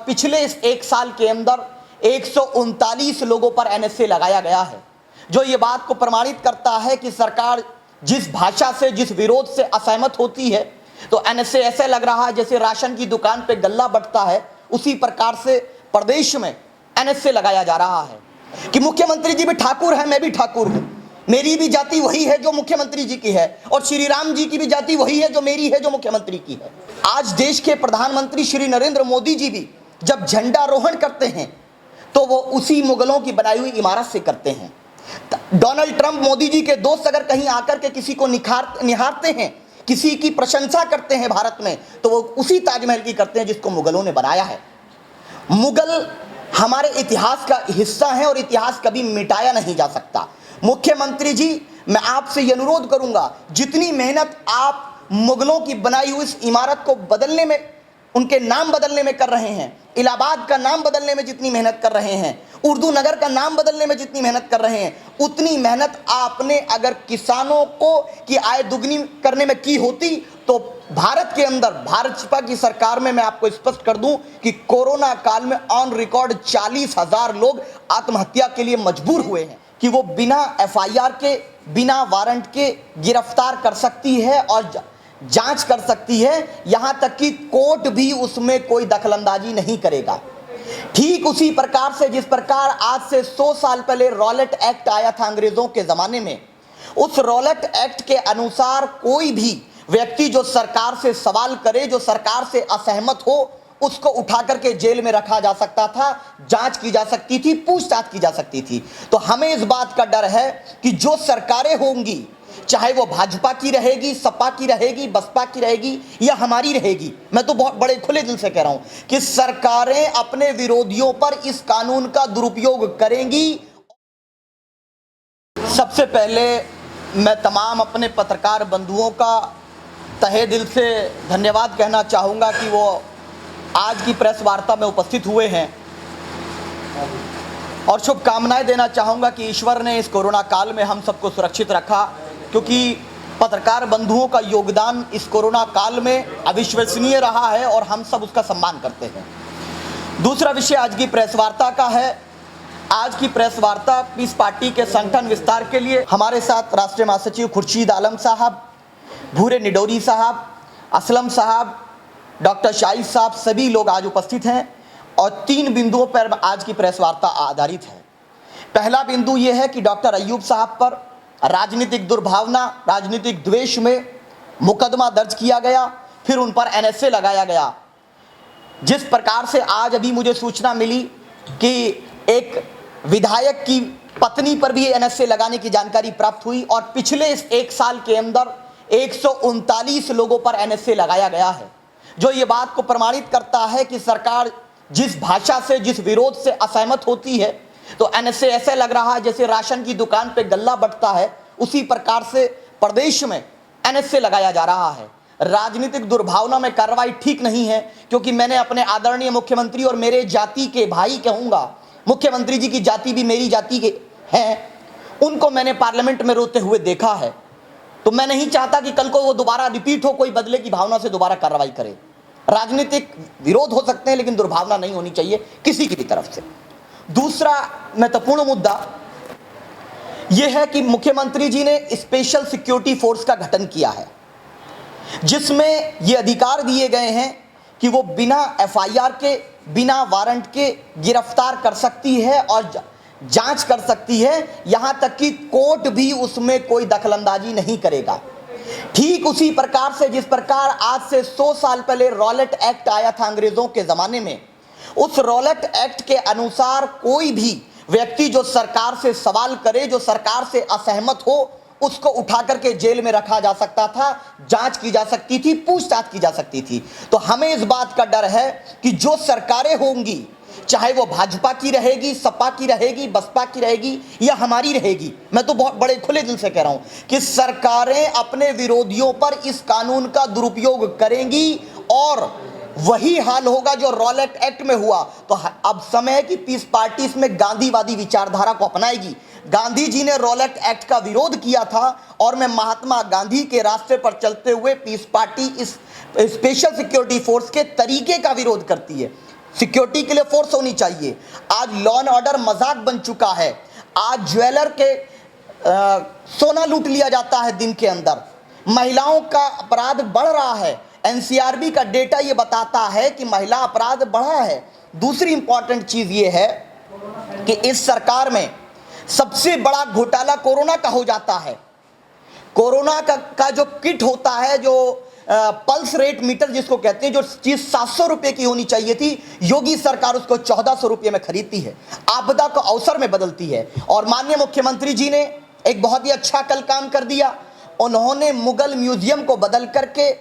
पिछले इस एक साल के अंदर 139 लोगों पर एनएसए लगाया गया है, जो ये बात को प्रमाणित करता है कि सरकार जिस भाषा से, जिस विरोध से असहमत होती है, तो एनएसए ऐसे लग रहा है जैसे राशन की दुकान पे गल्ला बंटता है, उसी प्रकार से प्रदेश में एनएसए लगाया जा रहा है कि मुख्यमंत्री जी भी ठाकुर है, मैं भी ठाकुर हूं, मेरी भी जाति वही है जो मुख्यमंत्री जी की है, और श्री राम जी की भी जाति वही है जो मेरी है, जो मुख्यमंत्री की है। आज देश के प्रधानमंत्री श्री नरेंद्र मोदी जी भी जब झंडारोहण करते हैं तो वो उसी मुगलों की बनाई हुई इमारत से करते हैं। डोनाल्ड ट्रंप मोदी जी के दोस्त अगर कहीं आकर के किसी को निहारते हैं, किसी की प्रशंसा करते हैं भारत में, तो वो उसी ताजमहल की करते हैं जिसको मुगलों ने बनाया है। मुगल हमारे इतिहास का हिस्सा है और इतिहास कभी मिटाया नहीं जा सकता। मुख्यमंत्री जी, मैं आपसे ये अनुरोध करूंगा, जितनी मेहनत आप मुगलों की बनाई हुई इस इमारत को बदलने में, उनके नाम बदलने में कर रहे हैं, इलाहाबाद का नाम बदलने में जितनी मेहनत कर रहे हैं, उर्दू नगर का नाम बदलने में जितनी मेहनत कर रहे हैं, उतनी मेहनत आपने अगर किसानों को की आय दुगनी करने में की होती तो भारत के अंदर, भाजपा की सरकार में, मैं आपको स्पष्ट कर दूं कि कोरोना काल में ऑन रिकॉर्ड 40,000 लोग आत्महत्या के लिए मजबूर हुए हैं कि वो बिना एफआईआर के, बिना वारंट के गिरफ्तार कर सकती है और जांच कर सकती है, यहां तक कि कोर्ट भी उसमें कोई दखलंदाजी नहीं करेगा। ठीक उसी प्रकार से जिस प्रकार आज से 100 साल पहले रॉलेट एक्ट आया था अंग्रेजों के जमाने में, उस रॉलेट एक्ट के अनुसार कोई भी व्यक्ति जो सरकार से सवाल करे, जो सरकार से असहमत हो, उसको उठा करके जेल में रखा जा सकता था, जांच की जा सकती थी, पूछताछ की जा सकती थी। तो हमें इस बात का डर है कि जो सरकारें होंगी, चाहे वो भाजपा की रहेगी, सपा की रहेगी, बसपा की रहेगी या हमारी रहेगी, मैं तो बहुत बड़े खुले दिल से कह रहा हूं कि सरकारें अपने विरोधियों पर इस कानून का दुरुपयोग करेंगी। सबसे पहले मैं तमाम अपने पत्रकार बंधुओं का तहे दिल से धन्यवाद कहना चाहूँगा कि वो आज की प्रेस वार्ता में उपस्थित हुए हैं, और शुभकामनाएं देना चाहूँगा कि ईश्वर ने इस कोरोना काल में हम सबको सुरक्षित रखा, क्योंकि पत्रकार बंधुओं का योगदान इस कोरोना काल में अविश्वसनीय रहा है और हम सब उसका सम्मान करते हैं। दूसरा विषय आज की प्रेस वार्ता का है। आज की प्रेस वार्ता पीस पार्टी के संगठन विस्तार के लिए हमारे साथ राष्ट्रीय महासचिव खुर्शीद आलम साहब, भूरे निडोरी साहब, असलम साहब, डॉक्टर शाहिद साहब, सभी लोग आज उपस्थित हैं और 3 बिंदुओं पर आज की प्रेस वार्ता आधारित है। पहला बिंदु यह है कि डॉक्टर अय्यूब साहब पर राजनीतिक दुर्भावना, राजनीतिक द्वेष में मुकदमा दर्ज किया गया, फिर उन पर एनएसए लगाया गया। जिस प्रकार से आज अभी मुझे सूचना मिली कि एक विधायक की पत्नी पर भी एनएसए लगाने की जानकारी प्राप्त हुई और पिछले इस एक साल के अंदर 139 लोगों पर एनएसए लगाया गया है, जो ये बात को प्रमाणित करता है कि सरकार जिस भाषा से, जिस विरोध से असहमत होती है, तो एनएसए ऐसे लग रहा है जैसे राशन की दुकान पे गल्ला बंटता है, उसी प्रकार से प्रदेश में एनएसए लगाया जा रहा है। राजनीतिक दुर्भावना में कार्रवाई ठीक नहीं है, क्योंकि मैंने अपने आदरणीय मुख्यमंत्री और मेरे जाति के भाई कहूंगा, मुख्यमंत्री जी की जाति भी मेरी जाति के हैं, उनको मैंने पार्लियामेंट में रोते हुए देखा है। तो मैं नहीं चाहता कि कल को वो दोबारा रिपीट हो, कोई बदले की भावना से दोबारा कार्रवाई करे। राजनीतिक विरोध हो सकते हैं लेकिन दुर्भावना नहीं होनी चाहिए किसी की भी तरफ से। दूसरा महत्वपूर्ण मुद्दा यह है कि मुख्यमंत्री जी ने स्पेशल सिक्योरिटी फोर्स का गठन किया है, जिसमें यह अधिकार दिए गए हैं कि वो बिना एफआईआर के, बिना वारंट के गिरफ्तार कर सकती है और जांच कर सकती है, यहां तक कि कोर्ट भी उसमें कोई दखलंदाजी नहीं करेगा। ठीक उसी प्रकार से जिस प्रकार आज से 100 साल पहले रॉलेट एक्ट आया था अंग्रेजों के जमाने में, उस रॉलेट एक्ट के अनुसार कोई भी व्यक्ति जो सरकार से सवाल करे, जो सरकार से असहमत हो, उसको उठा करके जेल में रखा जा सकता था, जांच की जा सकती थी, पूछताछ की जा सकती थी। तो हमें इस बात का डर है कि जो सरकारें होंगी, चाहे वो भाजपा की रहेगी, सपा की रहेगी, बसपा की रहेगी या हमारी रहेगी, मैं तो बहुत बड़े खुले दिल से कह रहा हूं कि सरकारें अपने विरोधियों पर इस कानून का दुरुपयोग करेंगी और वही हाल होगा जो रॉलेट एक्ट में हुआ। तो अब समय है कि पीस पार्टी इसमें गांधीवादी विचारधारा को अपनाएगी। गांधी जी ने रॉलेट एक्ट का विरोध किया था और मैं महात्मा गांधी के रास्ते पर चलते हुए पीस पार्टी इस स्पेशल सिक्योरिटी फोर्स के तरीके का विरोध करती है। सिक्योरिटी के लिए फोर्स होनी चाहिए। आज लॉ एंड ऑर्डर मजाक बन चुका है। आज ज्वेलर के सोना लूट लिया जाता है दिन के अंदर। महिलाओं का अपराध बढ़ रहा है। एनसीआरबी का डेटा ये बताता है कि महिला अपराध बढ़ा है। दूसरी इंपॉर्टेंट चीज ये है कि इस सरकार में सबसे बड़ा घोटाला कोरोना का हो जाता है। कोरोना का जो किट होता है, जो पल्स रेट मीटर जिसको कहते हैं, जो चीज 700 रुपए की होनी चाहिए थी, योगी सरकार उसको 1400 रुपए में खरीदती है, आपदा को अवसर में बदलती है। और माननीय मुख्यमंत्री जी ने एक बहुत ही अच्छा कल काम कर दिया। उन्होंने मुगल म्यूजियम को बदल करके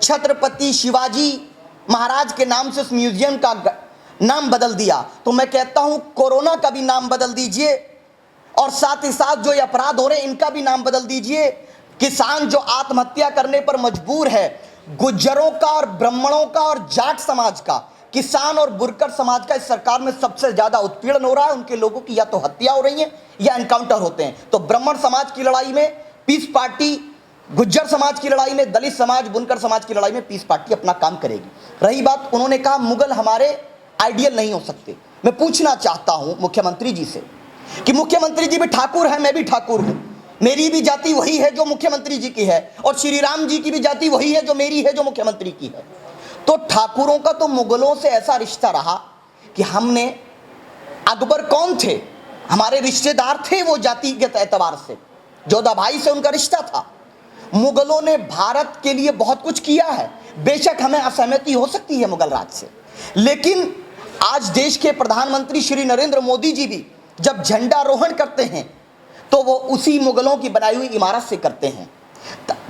छत्रपति शिवाजी महाराज के नाम से उस म्यूजियम का नाम बदल दिया। तो मैं कहता हूं कोरोना का भी नाम बदल दीजिए, और साथ ही साथ जो ये अपराध हो रहे हैं इनका भी नाम बदल दीजिए। किसान जो आत्महत्या करने पर मजबूर है, गुज्जरों का और ब्राह्मणों का और जाट समाज का, किसान और बुरकर समाज का इस सरकार में सबसे ज्यादा उत्पीड़न हो रहा है। उनके लोगों की या तो हत्या हो रही है या एनकाउंटर होते हैं। तो ब्राह्मण समाज की लड़ाई में पीस पार्टी, गुज्जर समाज की लड़ाई में दलित समाज, बुनकर समाज की लड़ाई में पीस पार्टी अपना काम करेगी। रही बात, उन्होंने कहा मुगल हमारे आइडियल नहीं हो सकते। मैं पूछना चाहता हूं मुख्यमंत्री जी से कि मुख्यमंत्री जी भी ठाकुर है, मैं भी ठाकुर हूं, मेरी भी जाति वही है जो मुख्यमंत्री जी की है, और श्री राम जी की भी जाति वही है जो मेरी है, जो मुख्यमंत्री की है। तो ठाकुरों का तो मुगलों से ऐसा रिश्ता रहा कि हमने, अकबर कौन थे, हमारे रिश्तेदार थे वो जातिगत एतबार से, जोधा भाई से उनका रिश्ता था। मुगलों ने भारत के लिए बहुत कुछ किया है। बेशक हमें असहमति हो सकती है मुगल राज से, लेकिन आज देश के प्रधानमंत्री श्री नरेंद्र मोदी जी भी जब झंडारोहण करते हैं तो वो उसी मुगलों की बनाई हुई इमारत से करते हैं।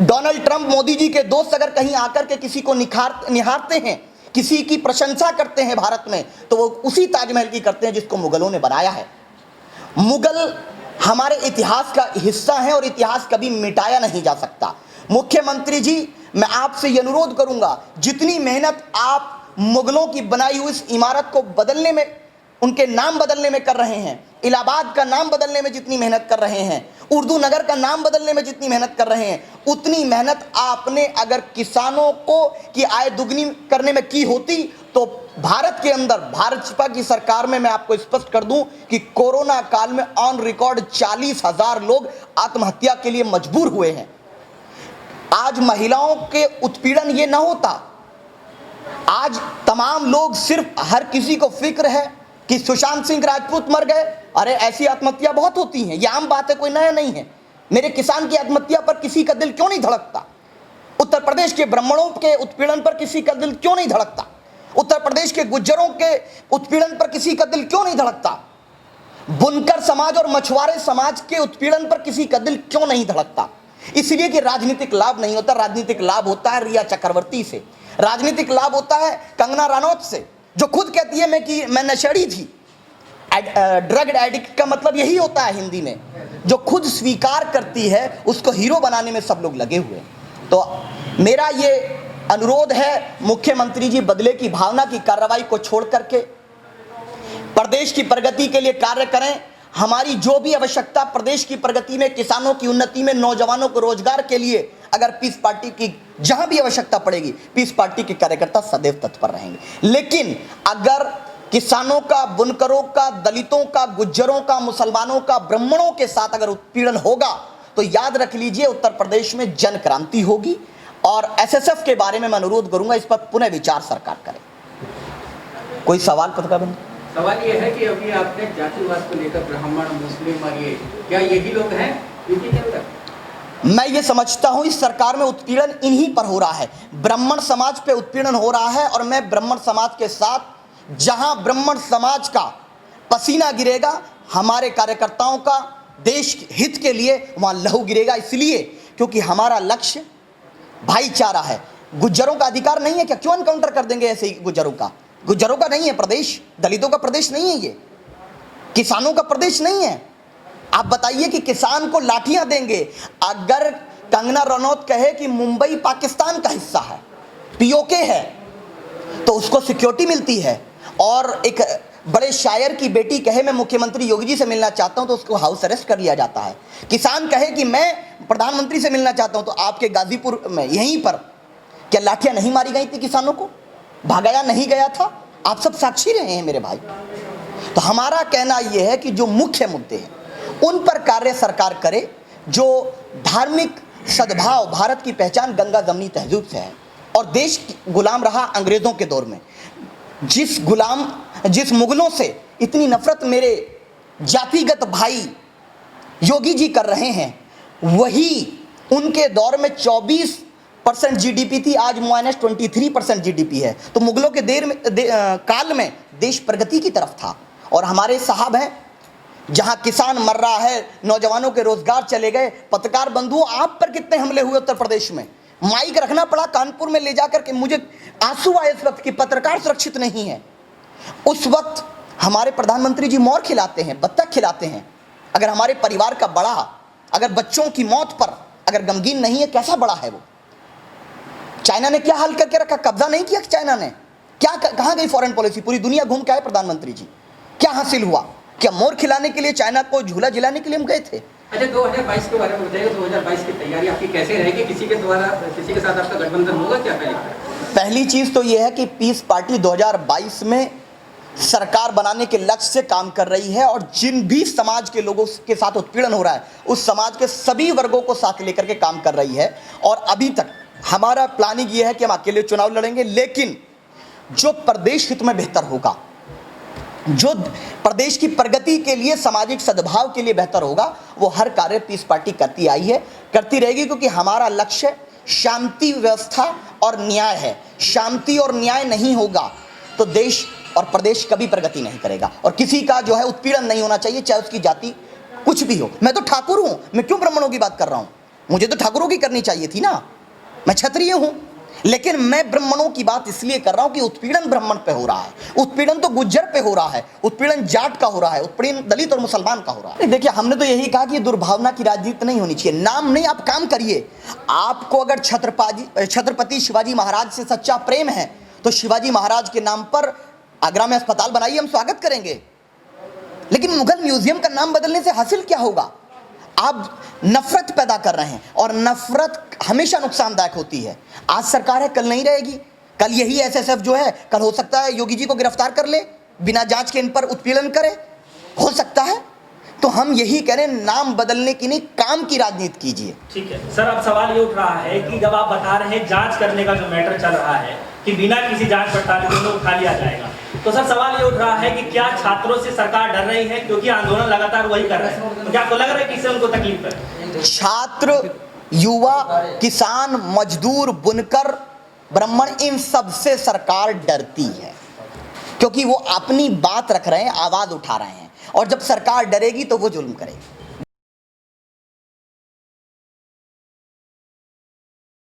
डोनाल्ड ट्रंप मोदी जी के दोस्त अगर कहीं आकर के किसी को निहारते हैं, किसी की प्रशंसा करते हैं भारत में, तो वो उसी ताजमहल की करते हैं जिसको मुगलों ने बनाया है। मुगल हमारे इतिहास का हिस्सा है और इतिहास कभी मिटाया नहीं जा सकता। मुख्यमंत्री जी, मैं आपसे ये अनुरोध करूंगा, जितनी मेहनत आप मुगलों की बनाई हुई इस इमारत को बदलने में, उनके नाम बदलने में कर रहे हैं, इलाहाबाद का नाम बदलने में जितनी मेहनत कर रहे हैं, उर्दू नगर का नाम बदलने में जितनी मेहनत कर रहे हैं, उतनी मेहनत आपने अगर किसानों को की आय दुगनी करने में की होती तो भारत के अंदर, भाजपा की सरकार में, मैं आपको स्पष्ट कर दूं कि कोरोना काल में ऑन रिकॉर्ड 40,000 लोग आत्महत्या के लिए मजबूर हुए हैं। आज महिलाओं के उत्पीड़न ये ना होता। आज तमाम लोग, सिर्फ हर किसी को फिक्र है कि सुशांत सिंह राजपूत मर गए। अरे ऐसी आत्महत्या बहुत होती हैं, ये आम बात है, कोई नया नहीं है। मेरे किसान की आत्महत्या पर किसी का दिल क्यों नहीं धड़कता? उत्तर प्रदेश के ब्राह्मणों के उत्पीड़न पर किसी का दिल क्यों नहीं धड़कता? उत्तर प्रदेश के गुज्जरों के उत्पीड़न पर किसी का दिल क्यों नहीं धड़कता? बुनकर समाज और मछुआरे समाज के उत्पीड़न पर किसी का दिल क्यों नहीं धड़कता? इसलिए कि राजनीतिक लाभ नहीं होता। राजनीतिक लाभ होता है रिया चक्रवर्ती से, राजनीतिक लाभ होता है कंगना रनौत से, जो खुद कहती है मैं नशेड़ी थी। ड्रग एडिक्ट का मतलब यही होता है हिंदी में, जो खुद स्वीकार करती है उसको हीरो बनाने में सब लोग लगे हुए। तो मेरा ये अनुरोध है, मुख्यमंत्री जी बदले की भावना की कार्रवाई को छोड़ करके प्रदेश की प्रगति के लिए कार्य करें। हमारी जो भी आवश्यकता प्रदेश की प्रगति में, किसानों की उन्नति में, नौजवानों को रोजगार के लिए, अगर पीस पार्टी की जहां भी आवश्यकता पड़ेगी, पीस पार्टी के कार्यकर्ता सदैव तत्पर रहेंगे। लेकिन अगर किसानों का, बुनकरों का, दलितों का, गुज्जरों का, मुसलमानों का, ब्राह्मणों के साथ अगर उत्पीड़न होगा तो याद रख लीजिए उत्तर प्रदेश में जन क्रांति होगी। और एसएसएफ के बारे में मैं अनुरोध करूंगा इस पर पुनः विचार सरकार करे। कोई सवाल पत्रकार? सवाल ये है कि अभी आपने जातिवाद को लेकर ब्राह्मण, मुस्लिम और ये, क्या यही लोग हैं यूपी के अंदर? मैं ये समझता हूं इस सरकार में उत्पीड़न इन्हीं पर हो रहा है। ब्राह्मण समाज पे उत्पीड़न हो रहा है, और मैं ब्राह्मण समाज के साथ, जहां ब्राह्मण समाज का पसीना गिरेगा हमारे कार्यकर्ताओं का देश हित के लिए, वहां लहू गिरेगा। इसलिए क्योंकि हमारा लक्ष्य भाईचारा है। गुज्जरों का अधिकार नहीं है क्या? क्यों एनकाउंटर कर देंगे ऐसे ही गुज्जरों का? गुज्जरों का नहीं है प्रदेश, दलितों का प्रदेश नहीं है, ये किसानों का प्रदेश नहीं है। आप बताइए कि किसान को लाठियां देंगे। अगर कंगना रनौत कहे कि मुंबई पाकिस्तान का हिस्सा है, पीओके है, तो उसको सिक्योरिटी मिलती है। और एक बड़े शायर की बेटी कहे मैं मुख्यमंत्री योगी जी से मिलना चाहता हूं, तो उसको हाउस अरेस्ट कर लिया जाता है। किसान कहे कि मैं प्रधानमंत्री से मिलना चाहता हूं, तो आपके गाजीपुर में यहीं पर क्या लाठियां नहीं मारी गई थी? किसानों को भगाया नहीं गया था? आप सब साक्षी रहे हैं मेरे भाई। तो हमारा कहना यह है कि जो मुख्य मुद्दे हैं उन पर कार्य सरकार करे। जो धार्मिक सद्भाव, भारत की पहचान गंगा जमनी तहजीब से है और देश गुलाम रहा अंग्रेजों के दौर में। जिस मुगलों से इतनी नफरत मेरे जातिगत भाई योगी जी कर रहे हैं, वही उनके दौर में 24% जीडीपी थी, आज -23% जीडीपी है। तो मुगलों के काल में देश प्रगति की तरफ था। और हमारे साहब हैं, जहां किसान मर रहा है, नौजवानों के रोजगार चले गए। पत्रकार बंधुओं, आप पर कितने हमले हुए उत्तर प्रदेश में, माइक रखना पड़ा कानपुर में ले जाकर के। मुझे आंसू आए इस वक्त कि पत्रकार सुरक्षित नहीं है। उस वक्त हमारे प्रधानमंत्री जी मोर खिलाते हैं, बत्तख खिलाते हैं। अगर हमारे परिवार का बड़ा, अगर बच्चों की मौत पर अगर गमगीन नहीं है, कैसा बड़ा है वो? चाइना ने क्या हाल करके रखा? कब्जा नहीं किया चाइना ने? क्या कहां गई फॉरेन पॉलिसी? पूरी दुनिया घूम के आए प्रधानमंत्री जी, क्या हासिल हुआ? क्या मोर खिलाने के लिए, चाइना को झूला झिलाने के लिए हम गए थे? अच्छा, 2022 के बारे में बताइए। 2022 की तैयारी आपकी कैसे रहेगी? किसी के साथ आपका गठबंधन होगा क्या? पहली चीज तो यह है कि पीस पार्टी 2022 में सरकार बनाने के लक्ष्य से काम कर रही है और जिन भी समाज के लोगों के साथ उत्पीड़न हो रहा है, उस समाज के सभी वर्गों को साथ लेकर के काम कर रही है। और अभी तक हमारा प्लानिंग यह है कि हम अकेले चुनाव लड़ेंगे, लेकिन जो प्रदेश हित में बेहतर होगा, जो प्रदेश की प्रगति के लिए, सामाजिक सद्भाव के लिए बेहतर होगा, वो हर कार्य पीस पार्टी करती आई है, करती रहेगी। क्योंकि हमारा लक्ष्य शांति, व्यवस्था और न्याय है। शांति और न्याय नहीं होगा तो देश और प्रदेश कभी प्रगति नहीं करेगा। और किसी का जो है उत्पीड़न नहीं होना चाहिए, चाहे उसकी जाति कुछ भी हो। मैं तो ठाकुर हूं, मैं क्यों ब्राह्मणों की बात कर रहा हूं? मुझे तो ठाकुरों की करनी चाहिए थी ना, मैं क्षत्रिय हूं। लेकिन मैं ब्राह्मणों की बात इसलिए कर रहा हूं कि उत्पीड़न ब्राह्मण पे हो रहा है, उत्पीड़न तो गुज्जर पे हो रहा है, उत्पीड़न जाट का हो रहा है, उत्पीड़न दलित और मुसलमान का हो रहा है। देखिए, हमने तो यही कहा कि दुर्भावना की राजनीति नहीं होनी चाहिए। नाम नहीं, आप काम करिए। आपको अगर छत्रपति शिवाजी महाराज से सच्चा प्रेम है तो शिवाजी महाराज के नाम पर आगरा में अस्पताल बनाइए, हम स्वागत करेंगे। लेकिन मुगल म्यूजियम का नाम बदलने से हासिल क्या होगा? आप नफरत पैदा कर रहे हैं और नफरत हमेशा नुकसानदायक होती है। आज सरकार है, कल नहीं रहेगी। कल यही एसएसएफ जो है, कल हो सकता है योगी जी को गिरफ्तार कर ले, बिना जांच के इन पर उत्पीड़न करे, हो सकता है। तो हम यही कह रहे हैं, नाम बदलने की नहीं, काम की राजनीति कीजिए। ठीक है सर, अब सवाल ये उठ रहा है कि जब आप बता रहे हैं जांच करने का जो मैटर चल रहा है कि बिना किसी जांच पड़ताल के उन्हें उठा लिया जाएगा, तो सर सवाल ये उठ रहा है कि क्या छात्रों से सरकार डर रही है? क्योंकि आंदोलन लगातार वही कर रहे हैं, तो क्या आपको लग रहा है कि इससे उनको तकलीफ है? छात्र, युवा, किसान, मजदूर, बुनकर, ब्राह्मण, इन सब से सरकार डरती है, क्योंकि वो अपनी बात रख रहे हैं, आवाज उठा रहे हैं। और जब सरकार डरेगी तो वो जुल्म करेगी।